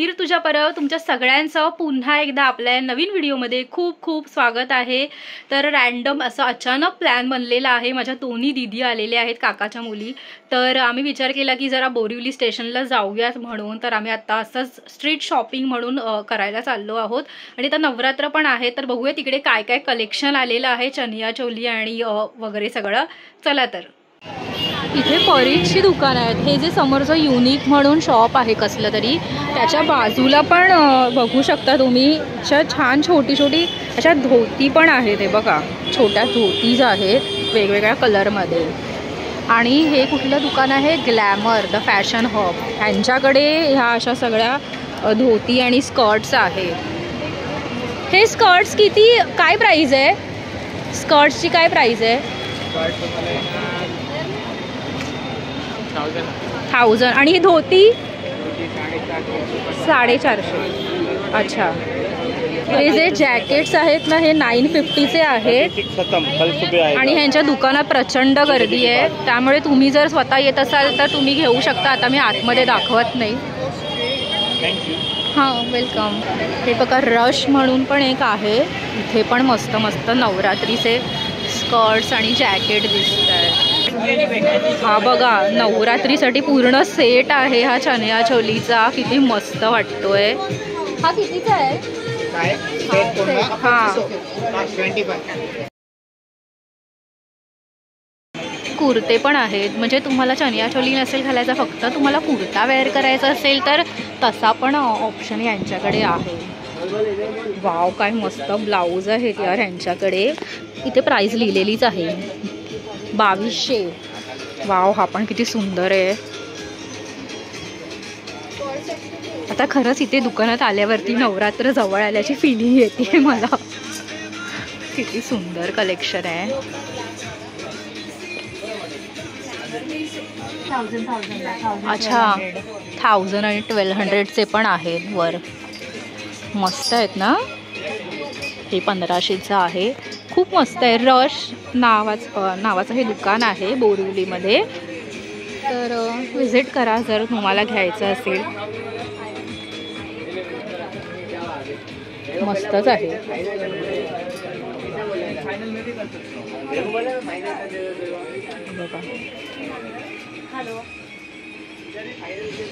फिर तुझ्या परव तुमच्या सगळ्यांचं पुन्हा एकदा आपल्या नवीन व्हिडिओमध्ये खूप खूप स्वागत आहे। तर रॅन्डम असं अचानक प्लॅन बनलेला आहे। माझ्या दोन्ही दीदी आलेले आहेत, काकाच्या मुली। तर आम्ही विचार केला की जरा बोरिवली स्टेशनला जाऊयात म्हणून। तर आम्ही आता असंच स्ट्रीट शॉपिंग म्हणून करायला चाललो आहोत आणि तर नवरात्र पण आहे, तर बघूया तिकडे काय काय कलेक्शन आलेलं आहे, चनिया चोली आणि वगैरे सगळं। चला तर इथे परीची दुकान आहेत। हे जे समोरचं युनिक म्हणून शॉप आहे कसलं तरी, त्याच्या बाजूला पण बघू शकता तुम्ही अशा छान छोटी छोटी अशा धोती पण आहेत। हे बघा छोट्या धोतीज आहेत वेगवेगळ्या कलरमध्ये। आणि हे कुठलं दुकान आहे, ग्लॅमर द फॅशन हब, यांच्याकडे ह्या अशा सगळ्या धोती आणि स्कर्ट्स आहेत। हे स्कर्ट्स किती, काय प्राइस आहे स्कर्ट्सची, काय प्राइस आहे? 1000 आणि ही धोती 450। अच्छा, हे जे जॅकेट्स आहेत ना हे 950चे आहेत आणि ह्यांच्या दुकानात प्रचंड गर्दी आहे, त्यामुळे तुम्ही जर स्वतः येत असाल तर तुम्ही घेऊ शकता। आता मी आतमध्ये दाखवत नाही। हां वेलकम। हे बघा रश म्हणून पण एक आहे, इथे पण मस्त मस्त नवरात्रीचे स्कर्ट्स आणि जॅकेट दिसत आहेत। हा बघा नवरात्रीसाठी पूर्ण सेट आहे हा चनिया चोलीचा, किती मस्त वाटतोय। हा कितीचा आहे? हा कुर्ते पण आहेत, म्हणजे तुम्हाला चनिया चोली नसेल घालायचा, फक्त तुम्हाला कुर्ता वेअर करायचा असेल तर तसा पण ऑप्शन यांच्याकडे आहे। वाव काय मस्त ब्लाऊज आहेत यार यांच्याकडे। इथे प्राइस लिहिलेलीच आहे 2200। वाव हा पण किती सुंदर आहे। आता खरंच इथे दुकानात आल्यावरती नवरात्र जवळ आल्याची फिलिंग येते मला। किती सुंदर कलेक्शन आहे। अच्छा 1000 आणि 1200चे पण आहेत वर, मस्त आहेत ना। हे 1500चं आहे, खूप मस्त आहे। रश नावाचं हे दुकान आहे बोरिवलीमध्ये, तर व्हिजिट करा जर तुम्हाला घ्यायचं असेल। मस्तच आहे। बघा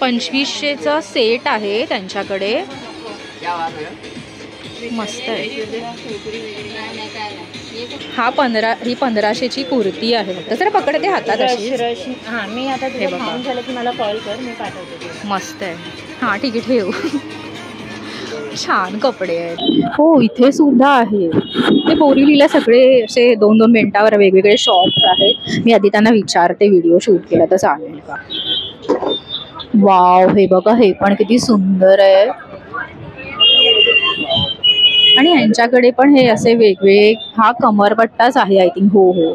2500चा सेट आहे त्यांच्याकडे, मस्त आहे। हा ही 1500ची कुर्ती आहे। फक्त जरा पकडते हातात अशी। हां मी आता ते काम झालं की मला कॉल कर, मी पाठवते। मस्त आहे। हां ठीक आहे ठेव। छान कपडे आहेत। हो इथे सुद्धा आहे। ते बोरिवलीला सगळे असे 2-2 मिनिटावर वेगवेगळे शॉप्स आहेत। मी आधी त्यांना विचारते व्हिडिओ शूट केला तर चालेल का। वाव हे बघा हे पण किती सुंदर आहे। आणि ह्यांच्याकडे पण हे असे वेगवेगळे, हा कमरपट्टाच आहे आय थिंक। हो हो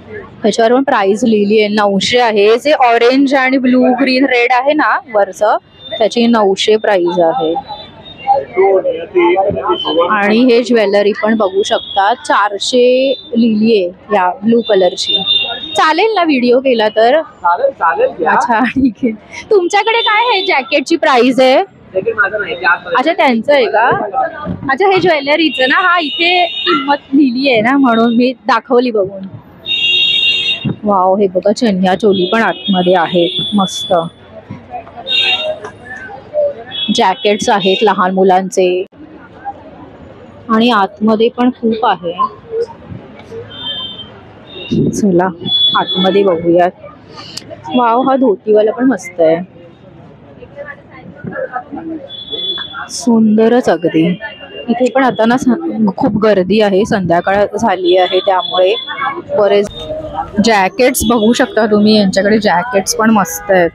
ह्याच्यावर पण प्राइस लिहिली आहे 900 आहे। जे ऑरेंज आणि ब्लू ग्रीन रेड आहे ना वरचं, त्याची 900 प्राइस आहे। आणि हे ज्वेलरी पण बघू शकता 400 लिहिली आहे या ब्लू कलरची। चालेल ना व्हिडिओ केला तर? अच्छा ठीक आहे। तुमच्याकडे काय आहे जॅकेटची प्राइस आहे? अच्छा त्यांचं आहे का? अच्छा हे ज्वेलरीचं ना, हा इथे किंमत लिहिली आहे ना म्हणून मी दाखवली बघून। वाव हे बघा चनिया चोली पण आतमध्ये आहे, मस्त जॅकेट्स आहेत लहान मुलांचे आणि आतमध्ये पण खूप आहे। चला आतमध्ये बघूयात। वाव हा धोतीवाला पण मस्त आहे, सुंदरच अगदी। इथे पण आता ना खूप गर्दी आहे, संध्याकाळ झाली आहे त्यामुळे बरेच जॅकेट्स बघू शकता तुम्ही। यांच्याकडे जॅकेट्स पण मस्त आहेत।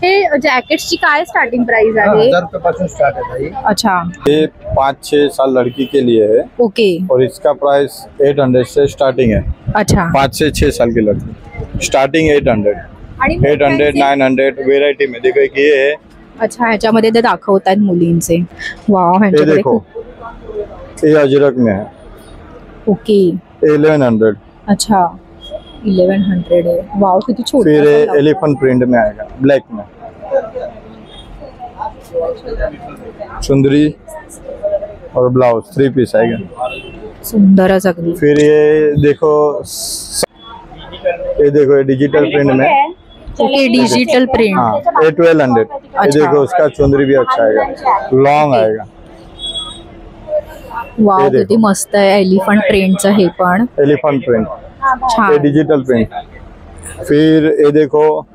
हे जॅकेट्सची काय स्टार्टिंग प्राइस आहे? 1000 रुपये पासून स्टार्ट है भाई। अच्छा ये 5-6 साल लड़की के लिए है। ओके। और इसका प्राइस 800 से स्टार्टिंग है। अच्छा 5 से 6 साल की लड़की स्टार्टिंग 800 900 वेरायटी में। देखो एक ये है। अच्छा ह्याच्यामध्ये ते दाखवतात मुलींचे। वाव ये ह्यांच्याकडे देखो ये अजरक में है। ओके 1100। अच्छा 1100 है। वाव किती छोटा फिर सा ये ब्लाउज। एलिफेंट प्रिंट में आएगा, ब्लैक में। चुंदरी और ब्लाउज 3 पीस आएगा। सुंदरच अगदी। फिर ये देखो, ये डिजिटल प्रिंट में। Okay, digital print. हाँ, ये 1200। ये अच्छा। देखो, उसका चुंदरी भी अच्छा आएगा, लॉन्ग आएगा। वाव ये देखो। किती मस्त आहे, एलिफंट प्रिंटचं हे पण एलिफेंट प्रिंट, ये छान। Digital print. फिर ये देखो,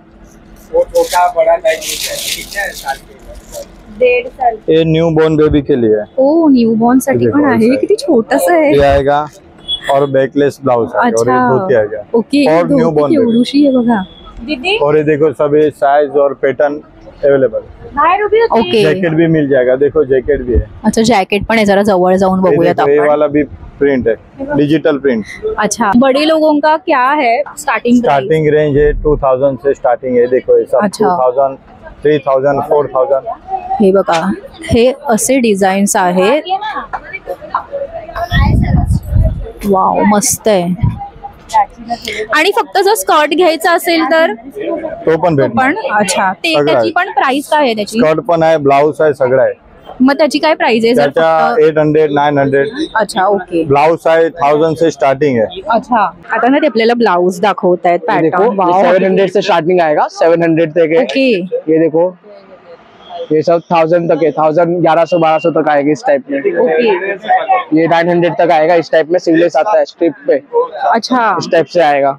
ये न्यू बॉर्न बेबी के लिए है। ओ न्यूबॉर्न साठी देखो, पण आहे, ऐसा है। किती छोटंसं आहे। ये आएगा और बैकलेस ब्लाउज आएगा, और ये अच्छा धोती आएगा। ओके, और न्यू धोती बॉर्न बेबी। केवढूशी आहे बघा। और ये देखो, सभी साइज और पैटर्न अवेलेबल। ओके जैकेट भी मिल जाएगा, देखो जैकेट भी है। अच्छा, जॅकेट पण आहे, जरा जवळ जाऊन ये बघूयात देखो, ये आपण। वाला भी प्रिंट है, डिजिटल प्रिंट। अच्छा, बड़े लोगों का क्या है स्टार्टिंग प्राइस? स्टार्टिंग रेंज है 2000 से स्टार्टिंग है। देखो ये सब अच्छा। 2000, 3000, 4000। हे बघा, हे असे डिझाईन्स आहेत। वाव मस्त आहे। आणि फक्त जर स्कर्ट घ्यायचं असेल तर तो पण भेटणार। पण अच्छा, ते सगळं त्याची आहे। पण प्राइस काय आहे त्याची? स्कर्ट पण आहे, ब्लाउज आहे, सगळं आहे। मग त्याची काय प्राइस आहे जर त्याच्या फक्त? 800, 900। अच्छा ओके। ब्लाउज आहे 1000 से स्टार्टिंग है। अच्छा, आता ना ते आपल्याला ब्लाउज दाखवत आहेत ये देखो, पॅटर्न। वाव 700 से स्टार्टिंग आएगा, 700 तक है। ओके ये देखो, ये सब 1000 तक है, 1000, 1100, 1200 तक आएगा इस टाइप में। ओके। ये 900 तक आएगा इस टाइप में, सिवलेस आता है स्ट्रिप पे, अच्छा इस टाइप से आएगा।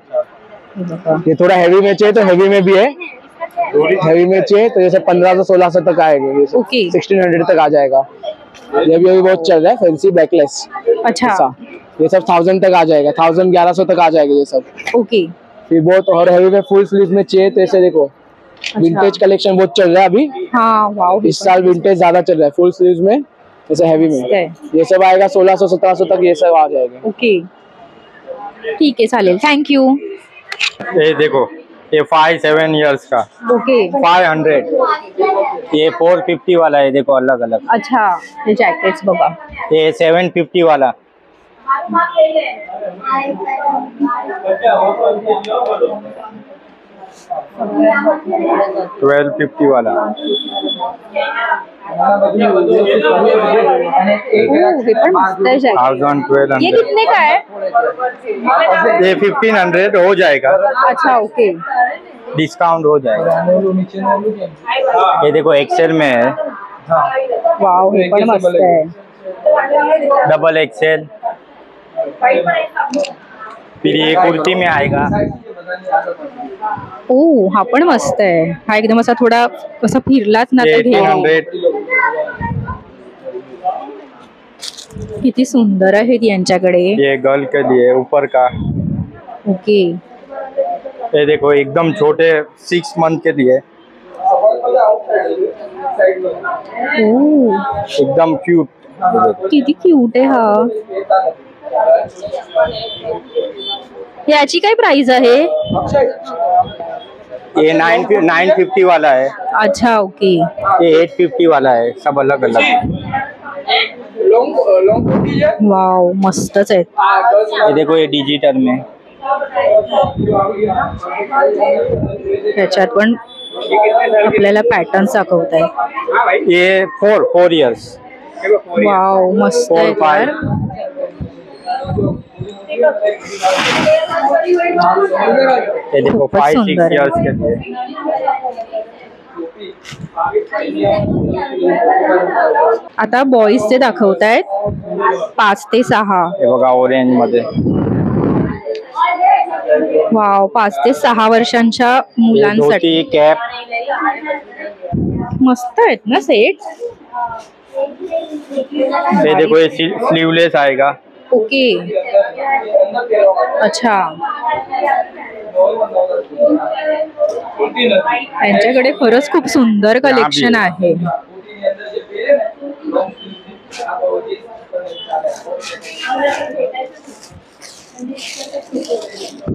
हे बघा। ये थोड़ा हैवी में चाहिए तो हैवी में भी है, हैवी में चाहिए तो जैसे 1500, 1600 तक आएगा। ये सब ओके। 1600 तक आ जाएगा। ये भी अभी बहुत चल रहा है, फैंसी बैकलेस। अच्छा ये सब 1000 तक आ जाएगा, 1000, 1100 तक आ जाएगा ये सब। ओके। फिर बहुत और हैवी में फुल स्लीव में चाहिए तो ऐसे देखो, विंटेज कलेक्शन बहुत चल रहा है अभी। हाँ वाव, इस साल विंटेज ज्यादा चल रहा है, फुल स्लीव्स में, जैसे हैवी मस्त में। है। ये सब आएगा 1600, 1700 तक, ये सब आ जाएगा। ओके ठीक आहे, चालेल, थँक्यू। ये देखो, ये 5-7 इयर्स का ओके 500। ये 450 वाला है, देखो अलग अलग। अच्छा, हे जॅकेट्स बघा। ये 750 वाला। 1250 वाला। हे पण मस्त आहे जॅकेट। 1000, ये 1200। कितने का है? ये 1500 हो जाएगा, अच्छा ओके। डिस्काउंट हो जाएगा। ये देखो एक्सेल में है, वाव, हे पण मस्त आहे। Double XL. फिर ये कुर्ती में आएगा। ओ हा पण मस्त आहे, हा एकदम असा थोडा असा फिरलाच ना ये तर घेऊ। 300। किती सुंदर आहेत यांच्याकडे। ये गर्ल के लिए ऊपर का। ओके ये देखो एकदम छोटे 6 मंथ के लिए, ओ एकदम क्यूट। किती क्यूट आहे हा। याची काय प्राइस आहे? ये 950 वाला है। अच्छा ओके। ये 850 वाला है, सब अलग अलग। वाव मस्तच आहेत। ये देखो, ये डिजिटल में। त्याच्यात पण आपल्याला पॅटर्न्स दाखवत आहेत। ये 4 इयर्स। वाव मस्त आहे 4, 5। यार। ये देखो खूपच 5-6 सुंदर आहे। इयर्स के लिए। आता बॉईजचे दाखवत आहेत 5 ते 6। हे बघा ऑरेंज मध्ये। वाव, 5 ते 6 वर्षांच्या ये मुलांसाठी धोती, कैप। मस्त आहेत ना सेट। ये देखो, ये स्लीवलेस आएगा। ओके अच्छा, त्यांच्याकडे खरंच खूप सुंदर कलेक्शन आहे।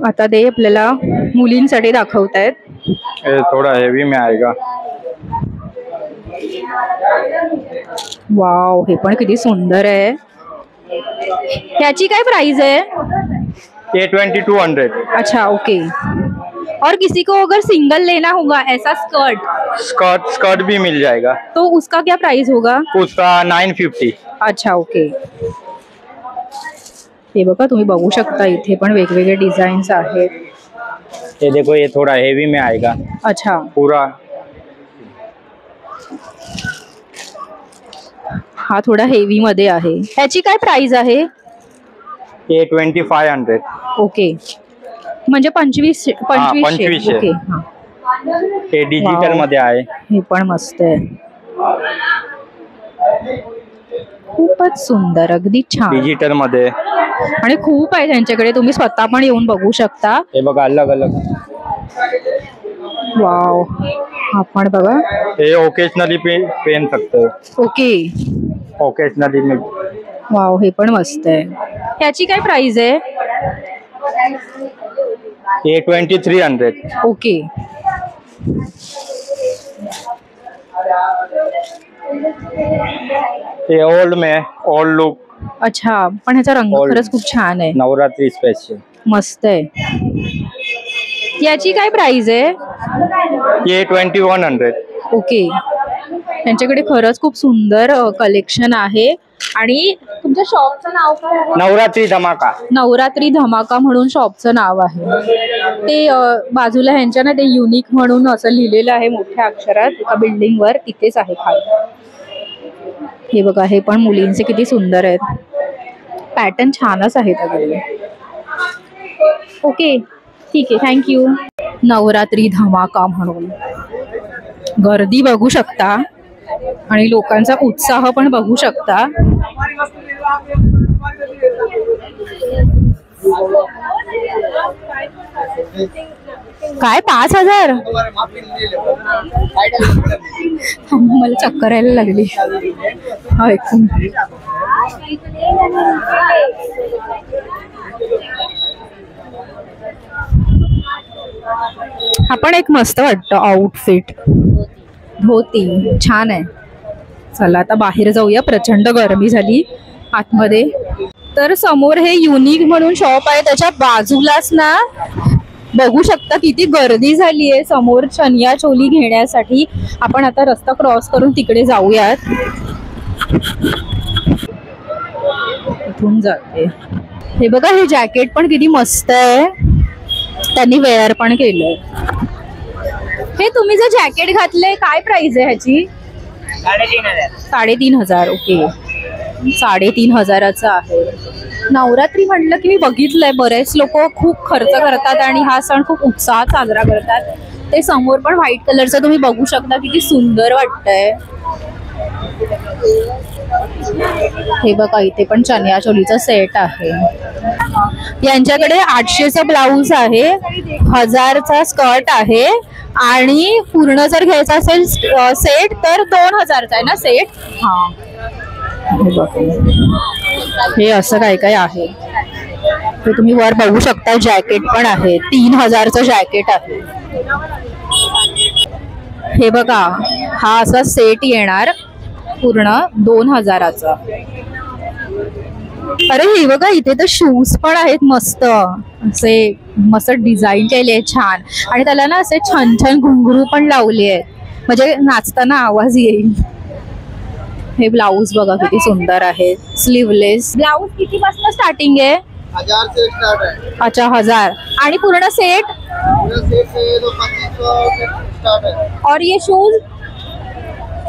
आता ते आपल्याला मुलींसाठी दाखवतायत। ये थोड़ा हेवी में आएगा। वाव, हे पण किती सुंदर आहे। याची काय प्राइस आहे? ये 2200। अच्छा ओके। और किसी को अगर सिंगल लेना होगा ऐसा स्कर्ट भी मिल जाएगा। तो उसका क्या प्राइस होगा? उसका 950। अच्छा ओके। हे बघा तुम्ही बघू शकता इथे पण वेगवेगळे डिझाईन्स आहेत। ये देखो, ये थोड़ा हेवी में आएगा। अच्छा, पूरा हा थोडा हेवी मध्ये आहे। ह्याची काय प्राइस आहे? ये 2500। ओके, म्हणजे 2500। 2500। ओके हा। हे डिजिटल मध्ये आहे। हे पण मस्त आहे, खूपच सुंदर, अगदी छान डिजिटल मध्ये। आणि खूप आहे त्यांच्याकडे, तुम्ही स्वतः पण येऊन बघू शकता। हे बघा अलग अलग। वाव, आपण बघा हे ओकेजनली पहन सकते हो। ओके, ओकेजनली में। वाव, हे पण मस्त आहे। ह्याची काय प्राइस आहे? ये 2300। ओके, ये ओल्ड लुक। अच्छा, पण ह्याचा रंग खरंच खूप छान आहे, नवरात्री स्पेशल मस्त आहे। याची काय प्राइस आहे? ये 2100। ओके, त्यांच्याकडे खरंच खूप सुंदर कलेक्शन आहे। आणि तुमच्या शॉपचं नाव काय आहे? नवरात्री धमाका। नवरात्री धमाका म्हणून शॉपचं नाव आहे। ते बाजूला ह्यांच्या ना ते युनिक म्हणून असं लिहिलेलं आहे मोठ्या अक्षरात एका बिल्डिंग वर, तिथेच आहे खाली। हे बघा, हे पण मुलींचे किती सुंदर आहेत, पॅटर्न छानच आहेत अगदी। ओके ठीक आहे, थँक्यू। नवरात्री धमाका म्हणून गर्दी बघू शकता आणि लोकांचा उत्साह पण बघू शकता। काय 5000? मला चक्कर यायला लागली ऐकून। हा पण एक मस्त वाटतं आउटफिट, धोती छान आहे। चला आता बाहेर जाऊया, प्रचंड गरमी झाली आतमध्ये। तर समोर हे युनिक म्हणून शॉप आहे, त्याच्या बाजूलाच ना बघू शकता किती गर्दी झाली आहे समोर चनिया चोली घेण्यासाठी। आपण आता रस्ता क्रॉस करून तिकडे जाऊयात, इथून जाते। हे बघा, हे जॅकेट पण किती मस्त आहे, त्यांनी वेअर पण केलंय। हे तुम्ही जे जॅकेट घातलंय काय प्राइस आहे ह्याची? 3500। ओके, 3500चं आहे। नवरात्री म्हटलं की मी बघितलंय बरेच लोक खूप खर्च करतात आणि हा सण खूप उत्साहात साजरा करतात। ते समोर पण व्हाईट कलरचं तुम्ही बघू शकता, किती सुंदर वाटतंय। हे बघा, इथे पण चनिया चोलीचा सेट आहे। यांच्याकडे 800चा ब्लाऊज आहे, 1000चा स्कर्ट आहे आणि पूर्ण जर घ्यायचा असेल सेट तर 2000चा आहे ना सेट। हा, हे असं काय काय आहे, ते तुम्ही वर बघू शकता। जॅकेट पण आहे, 3000चं जॅकेट आहे। हे बघा, हा असा सेट येणार पूर्ण 2000चा। अरे हे बघा, इथे तर शूज पण आहेत मस्त, असे मस्त डिझाईन केले छान, आणि त्याला ना असे छान छान घुंगरू पण लावले आहेत, म्हणजे नाचताना आवाज येईल। हे ब्लाऊज बघा किती सुंदर आहे, स्लीवलेस ब्लाऊज। किती पासून स्टार्टिंग आहे? 1000 से स्टार्ट है। अच्छा, 1000। आणि पूर्ण सेट? पूरा सेट से तो 2500 से स्टार्ट है। और ये शूज?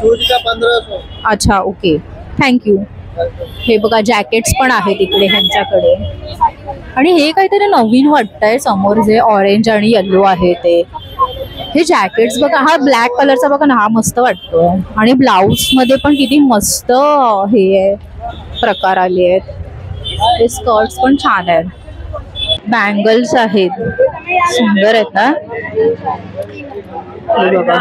शूज का 1500। अच्छा ओके, थँक्यू। हे बघा, जॅकेट्स पण आहेत तिकडे ह्यांच्याकडे। आणि हे काहीतरी नवीन वाटतंय समोर, जे ऑरेंज आणि येलो आहे ते। हे जॅकेट्स बघा, हा ब्लॅक कलरचा बघा ना, हा मस्त वाटतो। आणि ब्लाऊज मध्ये पण किती मस्त हे आहे, प्रकार आले आहेत। हे स्कर्ट्स पण छान आहेत, बँगल्स आहेत, सुंदर आहेत ना। हे बघा,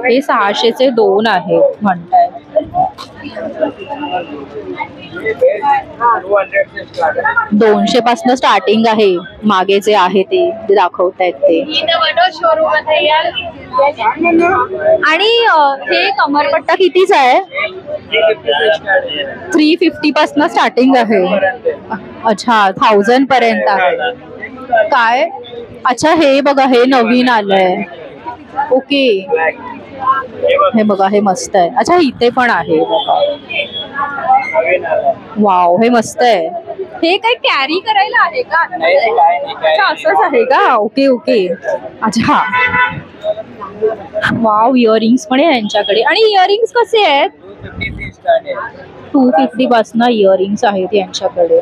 हे 600चे 2 आहेत म्हणतायत। 200 पासून स्टार्टिंग आहे, मागे जे आहे ते दाखवतायत ते। आणि हे कमरपट्टा कितीचा आहे? 350 पासून स्टार्टिंग आहे। अच्छा 1000 पर्यंत आहे. काय अच्छा हे बघा हे नवीन आलंय. ओके हे बघा हे मस्त आहे. अच्छा इथे पण आहे बघा. वाव हे मस्त आहे. हे काही कॅरी करायला आहे का? अच्छा असंच आहे का? ओके ओके अच्छा. वाव इयरिंग्स पण आहे यांच्याकडे. आणि इयरिंग्स कसे आहेत? 250 पासून इयरिंग्स आहेत यांच्याकडे.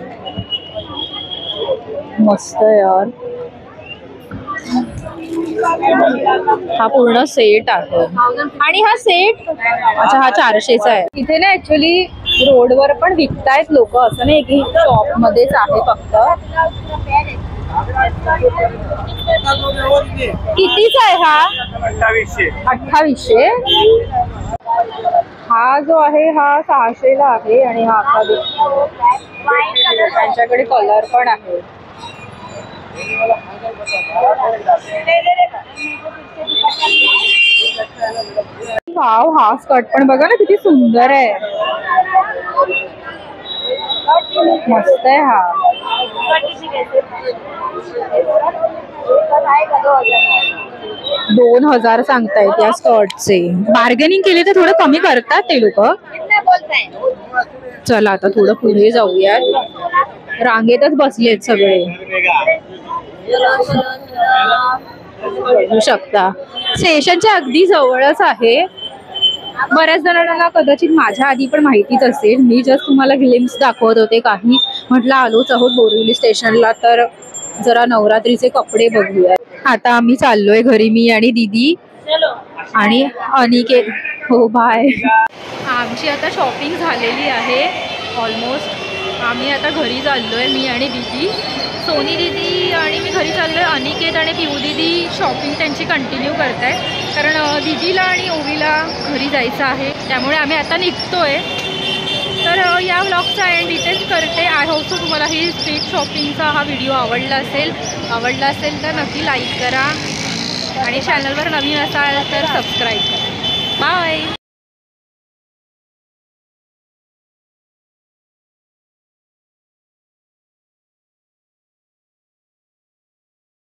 मस्त यार. हा पूर्ण सेट आहे. आणि हा सेट अच्छा हा 400चा आहे. इथे ना ऍक्च्युली रोडवर पण विकतायत लोक, असं नाही की शॉप मध्येच आहे फक्त. कितीचा आहे हा? 2800. हा जो आहे हा 600ला आहे. आणि हा असा दिसतो. त्यांच्याकडे कलर पण आहे. वाव हा स्कर्ट पण बघा ना किती सुंदर आहे. मस्त आहे हा. 2000 सांगतायत या स्कर्टचे. बार्गेनिंग केले तर थोडं कमी करतात ते लोक. चला आता थोडं पुढे जाऊयात. रांगेतच बसलेत सगळे बघू शकता. स्टेशनच्या अगदी जवळच आहे. बऱ्याच जणांना कदाचित माझ्या आधी पण माहितीच असेल. मी जस्ट तुम्हाला ग्लिम्स दाखवत होते काही. म्हटलं आलोच आहोत बोरिवली स्टेशनला तर जरा नवरात्रीचे कपडे बघूया. आता आम्ही चाललोय घरी, मी आणि दीदी आणि अनिकेत. हो बाय. आमची आता शॉपिंग झालेली आहे ऑलमोस्ट. आम्ही आता घरी चाललोय मी आणि दीदी. सोनी दीदी आणि मी घरी चाललोय. अनिकेत आणि पिऊ दीदी शॉपिंग त्यांची कंटिन्यू करताय कारण दीदीला आणि ओवीला घरी जायचं आहे. त्यामुळे आम्ही आता निघतोय. तर या व्लॉगचा एंड इथेच करते. आय होप सो तुम्हाला ही स्ट्रीट शॉपिंगचा हा व्हिडिओ आवडला असेल तर नक्की लाईक करा आणि चॅनलवर नवीन असाल तर सबस्क्राईब करा. बाय.